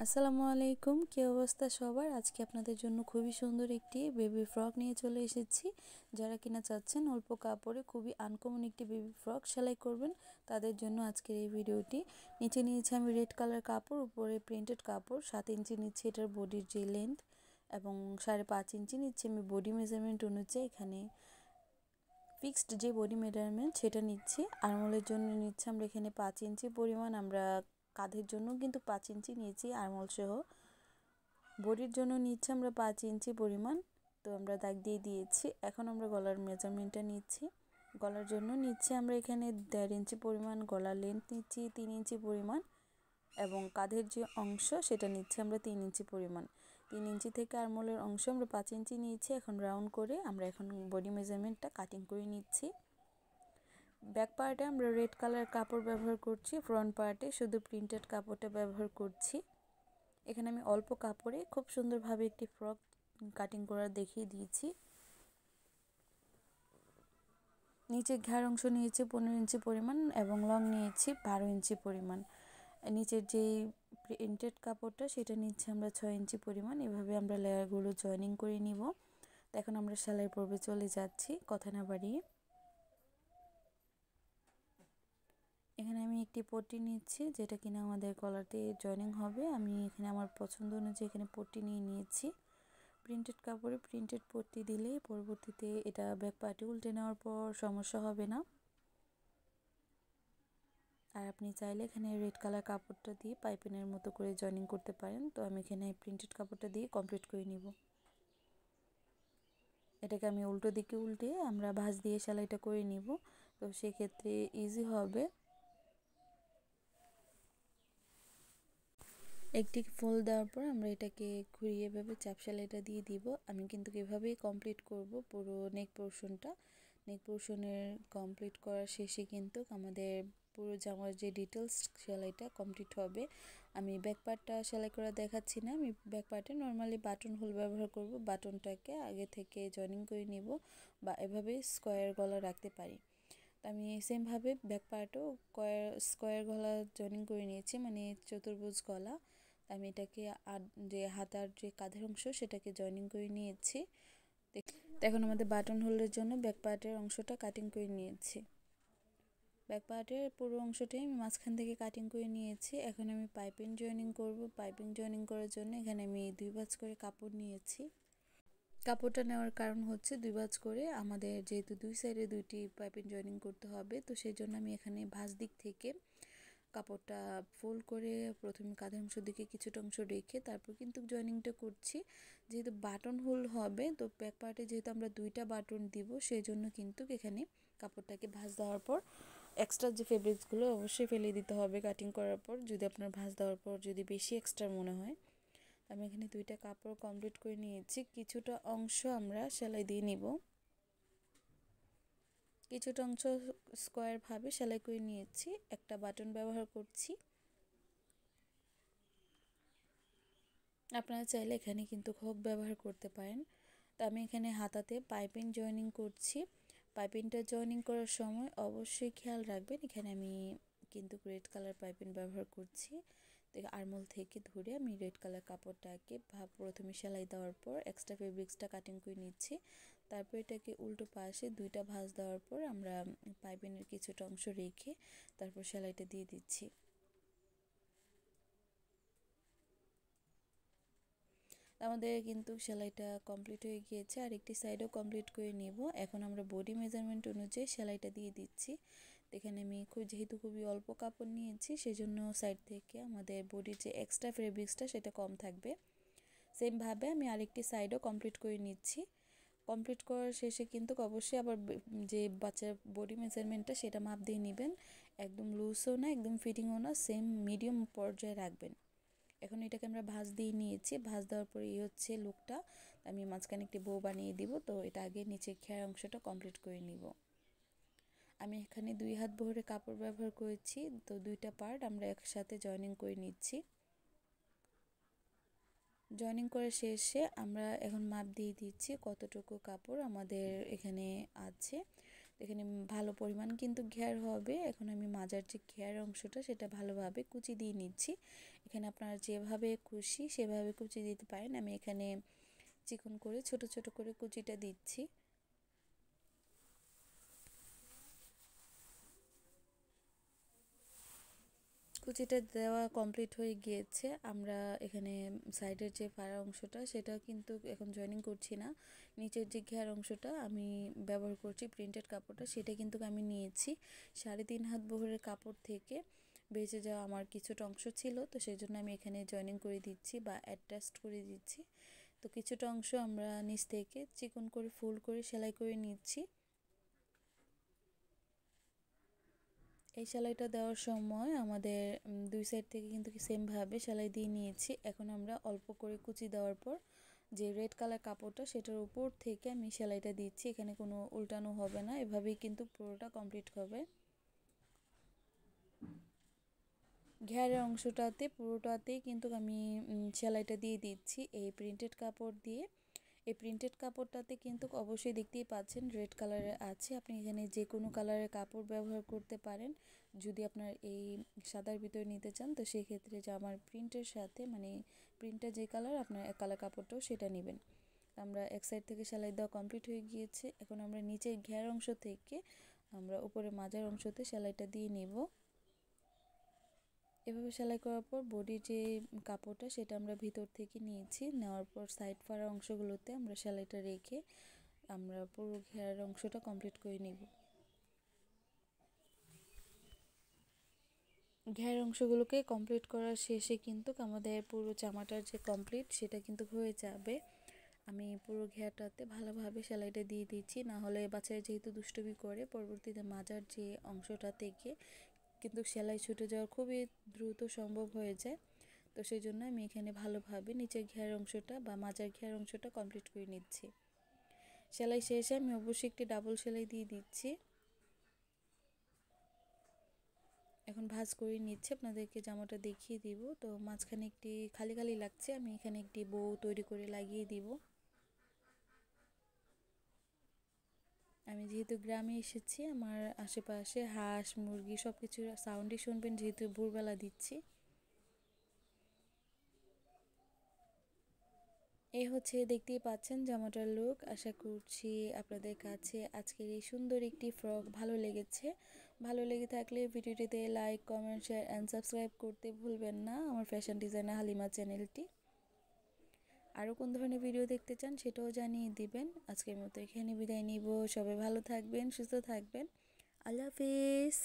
আসসালামু আলাইকুম, কি অবস্থা সবার? আজকে আপনাদের জন্য খুবই সুন্দর একটি বেবি ফ্রক নিয়ে চলে এসেছি। যারা কিনা চাচ্ছেন অল্প কাপড়ে খুবই আনকমন একটি বেবি ফ্রক সেলাই করবেন, তাদের জন্য আজকের এই ভিডিওটি। নিচে নিয়েছি আমি রেড কালার কাপড়, উপরে প্রিন্টেড কাপড়, 7 ইঞ্চি নিচ্ছি এটার বডির যে লেন্থ, এবং 5.5 ইঞ্চি নিচ্ছি আমি বডি মেজারমেন্ট অনুযায়ী। এখানে ফিক্সড যে বডি মেজারমেন্ট সেটা নিচ্ছি। আরমোলের জন্য নিচ্ছি আমরা এখানে 5 ইঞ্চি পরিমাণ, আমরা কাঁধের জন্য কিন্তু 5 ইঞ্চি নিয়েছি আরমোল সহ। বডির জন্য নিচ্ছি আমরা 5 ইঞ্চি পরিমাণ, তো আমরা দাগ দিয়ে দিয়েছি। এখন আমরা গলার মেজারমেন্টটা নিচ্ছি। গলার জন্য নিচ্ছি আমরা এখানে 1.5 ইঞ্চি পরিমাণ, গলার লেন্থ নিচ্ছি 3 ইঞ্চি পরিমাণ, এবং কাঁধের যে অংশ সেটা নিচ্ছি আমরা 3 ইঞ্চি পরিমাণ। 3 ইঞ্চি থেকে আরমোলের অংশ আমরা 5 ইঞ্চি নিয়েছি। এখন রাউন্ড করে আমরা এখন বডি মেজারমেন্টটা কাটিং করে নিচ্ছি। ব্যাক পার্টে আমরা রেড কালার কাপড় ব্যবহার করছি, ফ্রন্ট পার্টে শুধু প্রিন্টেড কাপড়টা ব্যবহার করছি। এখানে আমি অল্প কাপড়ে খুব সুন্দরভাবে একটি ফ্রক কাটিং করা দেখিয়ে দিয়েছি। নিচে ঘের অংশ নিয়েছি 15 ইঞ্চি পরিমাণ এবং লং নিয়েছি 12 ইঞ্চি পরিমাণ। নিচের যেই প্রিন্টেড কাপড়টা সেটা নিচ্ছি আমরা 6 ইঞ্চি পরিমাণ। এভাবে আমরা লেয়ারগুলো জয়েনিং করে নিব। এখন আমরা সেলাই পর্বে চলে যাচ্ছি, কথা না বাড়িয়ে। এখানে আমি একটি পট্টি নিচ্ছি, যেটা কিনা আমাদের গলাতে জয়েনিং হবে। আমি এখানে আমার পছন্দ অনুযায়ী এখানে পট্টি নিয়েছি। প্রিন্টেড কাপড়ে প্রিন্টেড পট্টি দিলে পরবর্তীতে এটা ব্যাক পার্টে উল্টে নেওয়ার পর সমস্যা হবে না। আর আপনি চাইলে এখানে রেড কালার কাপড়টা দিয়ে পাইপিনের মতো করে জয়েনিং করতে পারেন। তো আমি এখানে প্রিন্টেড কাপড়টা দিয়ে কমপ্লিট করে নিব। এটাকে আমি উল্টো দিকে উল্টে আমরা ভাঁজ দিয়ে সেলাইটা করে নিব, তো সেক্ষেত্রে ইজি হবে। একটি ফোল্ড দেওয়ার পর আমরা এটাকে ঘুরিয়ে এভাবে চাপ সেলাইটা দিয়ে দিব। আমি কিন্তু এভাবেই কমপ্লিট করব পুরো নেক পোর্শনটা। নেক পোর্শনের কমপ্লিট করার শেষে কিন্তু আমাদের পুরো জামার যে ডিটেলস সেলাইটা কমপ্লিট হবে। আমি ব্যাক পার্টটা সেলাই করা দেখাচ্ছি না, আমি ব্যাক পার্টে নর্মালি বাটন হোল ব্যবহার করব। বাটনটাকে আগে থেকে জয়েনিং করে নিব, বা এভাবে স্কোয়ার গলা রাখতে পারি। আমি সেমভাবে ব্যাক পার্টও স্কোয়ার গলা জয়েনিং করে নিয়েছি, মানে চতুর্ভুজ গলা। আমি এটাকে যে হাতার যে কাঁধের অংশ সেটাকে জয়েনিং করে নিয়েছি। এখন আমাদের বাটন হোলের জন্য ব্যাক পার্টের অংশটা কাটিং করে নিয়েছি। ব্যাক পার্টের পুরো অংশটাই আমি মাঝখান থেকে কাটিং করে নিয়েছি। এখন আমি পাইপিং জয়েনিং করব। পাইপিং জয়েনিং করার জন্য এখানে আমি 2 ভাঁজ করে কাপড় নিয়েছি। কাপড়টা নেওয়ার কারণ হচ্ছে 2 ভাঁজ করে আমাদের যেহেতু 2 সাইডে 2টি পাইপিং জয়েনিং করতে হবে, তো সেই জন্য আমি এখানে ভাঁজ দিক থেকে কাপড়টা ফোল্ড করে প্রথমে কাঁধের অংশ দিকে কিছুটা অংশ রেখে তারপর কিন্তু জয়েনিংটা করছি। যেহেতু বাটন হোল হবে, তো ব্যাক পার্টে যেহেতু আমরা 2টা বাটন দিব, সেই জন্য কিন্তু এখানে কাপড়টাকে ভাঁজ দেওয়ার পর এক্সট্রা যে ফেব্রিক্সগুলো অবশ্যই ফেলে দিতে হবে কাটিং করার পর, যদি আপনার ভাঁজ দেওয়ার পর যদি বেশি এক্সট্রা মনে হয়। আমি এখানে 2টা কাপড় কমপ্লিট করে নিয়েছি। কিছুটা অংশ আমরা সেলাই দিয়ে নিব। কিছুটা অংশ স্কোয়ারভাবে সেলাই করে নিয়েছি। একটা বাটন ব্যবহার করছি। আপনারা চাইলে এখানে কিন্তু হুক ব্যবহার করতে পারেন। তো আমি এখানে হাতাতে পাইপিং জয়েনিং করছি। পাইপিংটা জয়েনিং করার সময় অবশ্যই খেয়াল রাখবেন, এখানে আমি কিন্তু রেড কালার পাইপিং ব্যবহার করছি। তো আরমোল থেকে ধরে আমি রেড কালার কাপড়টাকে প্রথমে সেলাই দেওয়ার পর এক্সট্রা ফেব্রিক্সটা কাটিং করে নিচ্ছি। তারপর এটাকে উল্টো পাশে 2টা ভাঁজ দেওয়ার পর আমরা পাইপিংয়ের কিছুটা অংশ রেখে তারপর সেলাইটা দিয়ে দিচ্ছি। আমাদের কিন্তু সেলাইটা কমপ্লিট হয়ে গিয়েছে, আর একটি সাইডও কমপ্লিট করে নেব। এখন আমরা বডি মেজারমেন্ট অনুযায়ী সেলাইটা দিয়ে দিচ্ছি। এখানে আমি যেহেতু খুবই অল্প কাপড় নিয়েছি, সেজন্য সাইড থেকে আমাদের বডির যে এক্সট্রা ফেব্রিক্সটা সেটা কম থাকবে। সেমভাবে আমি আরেকটি সাইডও কমপ্লিট করে নিচ্ছি। কমপ্লিট করার শেষে কিন্তু অবশ্যই আবার যে বাচ্চার বডি মেজারমেন্টটা সেটা মাপ দিয়ে নেবেন। একদম লুজও না একদম ফিটিংও না, সেম মিডিয়াম পর্যায়ে রাখবেন। এখন এটাকে আমরা ভাঁজ দিয়ে নিয়েছি। ভাঁজ দেওয়ার পরে এই হচ্ছে লুকটা। আমি মাঝখানে একটি বো বানিয়ে দিব, তো এটা আগে নিচে খেয়ার অংশটা কমপ্লিট করে নিব। আমি এখানে 2 হাত ভরে কাপড় ব্যবহার করেছি, তো 2টা পার্ট আমরা একসাথে জয়েনিং করে নিচ্ছি। জয়েনিং করার শেষে আমরা এখন মাপ দিয়ে দিচ্ছি কতটুকু কাপড় আমাদের এখানে আছে। তো এখানে ভালো পরিমাণ কিন্তু ঘের হবে। এখন আমি মাজার যে ঘের অংশটা সেটা ভালোভাবে কুচি দিয়ে নিচ্ছি। এখানে আপনারা যেভাবে খুশি সেভাবে কুচি দিতে পারেন। আমি এখানে চিকন করে ছোট ছোট করে কুচিটা দিচ্ছি। কুচিটা দেওয়া কমপ্লিট হয়ে গিয়েছে। আমরা এখানে সাইডের যে ফাড়া অংশটা সেটা কিন্তু এখন জয়েনিং করছি না। নিচের যে ঘের অংশটা আমি ব্যবহার করছি প্রিন্টেড কাপড়টা, সেটা কিন্তু আমি নিয়েছি 3.5 হাত বহরের কাপড় থেকে বেঁচে যাওয়া আমার কিছুটা অংশ ছিল, তো সেই জন্য আমি এখানে জয়েনিং করে দিচ্ছি বা অ্যাডজাস্ট করে দিচ্ছি। তো কিছুটা অংশ আমরা নিচ থেকে চিকন করে ফোল্ড করে সেলাই করে নিচ্ছি। এই সেলাইটা দেওয়ার সময় আমাদের দুই সাইড থেকে কিন্তু সেমভাবে সেলাই দিয়ে নিয়েছি। এখন আমরা অল্প করে কুচি দেওয়ার পর যে রেড কালার কাপড়টা সেটার উপর থেকে আমি সেলাইটা দিচ্ছি। এখানে কোনো উল্টানো হবে না, এভাবেই কিন্তু পুরোটা কমপ্লিট হবে। ঘেরের অংশটাতে পুরোটাতেই কিন্তু আমি সেলাইটা দিয়ে দিচ্ছি এই প্রিন্টেড কাপড় দিয়ে। এই প্রিন্টেড কাপড়টাতে কিন্তু অবশ্যই দেখতেই পাচ্ছেন রেড কালারের আছে। আপনি এখানে যে কোনো কালারের কাপড় ব্যবহার করতে পারেন। যদি আপনার এই সাদার ভিতরে নিতে চান তো সেক্ষেত্রে জামার প্রিন্টের সাথে মানে প্রিন্টটা যে কালার আপনার এক কালার কাপড়টাও সেটা নেবেন। আমরা এক সাইড থেকে সেলাই দেওয়া কমপ্লিট হয়ে গিয়েছে। এখন আমরা নিচের ঘের অংশ থেকে আমরা উপরে মাজার অংশতে সেলাইটা দিয়ে নেব। এভাবে সেলাই করার পর বডির যে কাপড়টা সেটা আমরা ভিতর থেকে নিয়েছি, নেওয়ার পর সাইড ফাড়া অংশগুলোতে আমরা সেলাইটা রেখে আমরা পুরো ঘেরার অংশটা কমপ্লিট করে নিব। ঘের অংশগুলোকে কমপ্লিট করার শেষে কিন্তু আমাদের পুরো জামাটার যে কমপ্লিট সেটা কিন্তু হয়ে যাবে। আমি পুরো ঘেরটাতে ভালোভাবে সেলাইটা দিয়ে দিচ্ছি, না হলে বাচ্চারা যেহেতু দুষ্টুমি করে পরবর্তীতে মাজার যে অংশটা থেকে কিন্তু সেলাই ছুটে যাওয়া খুবই দ্রুত সম্ভব হয়ে যায়। তো সেই জন্য আমি এখানে ভালোভাবে নিচের ঘের অংশটা বা মাজার ঘের অংশটা কমপ্লিট করে নিচ্ছি। সেলাই শেষে আমি অবশ্যই একটি ডাবল সেলাই দিয়ে দিচ্ছি। এখন ভাঁজ করে নিচ্ছে, আপনাদেরকে জামাটা দেখিয়ে দিব। তো মাঝখানে একটি খালি খালি লাগছে, আমি এখানে একটি বউ তৈরি করে লাগিয়ে দিব। আমি যেহেতু গ্রামে এসেছি, আমার আশেপাশে হাঁস মুরগি সব কিছুর সাউন্ডই শুনবেন যেহেতু ভোরবেলা দিচ্ছি। এই হচ্ছে দেখতেই পাচ্ছেন জামাটার লুক। আশা করছি আপনাদের কাছে আজকের এই সুন্দর একটি ফ্রক ভালো লেগেছে। ভালো লেগে থাকলে ভিডিওটিতে like comment share and subscribe করতে ভুলবেন না আমার ফ্যাশন ডিজাইনার হালিমা চ্যানেলটি। আরও কোন ধরনের ভিডিও দেখতে চান সেটাও জানিয়ে দিবেন। আজকের মতো এখানে বিদায় নিব। সবাই ভালো থাকবেন, সুস্থ থাকবেন। আল্লাহ হাফিজ।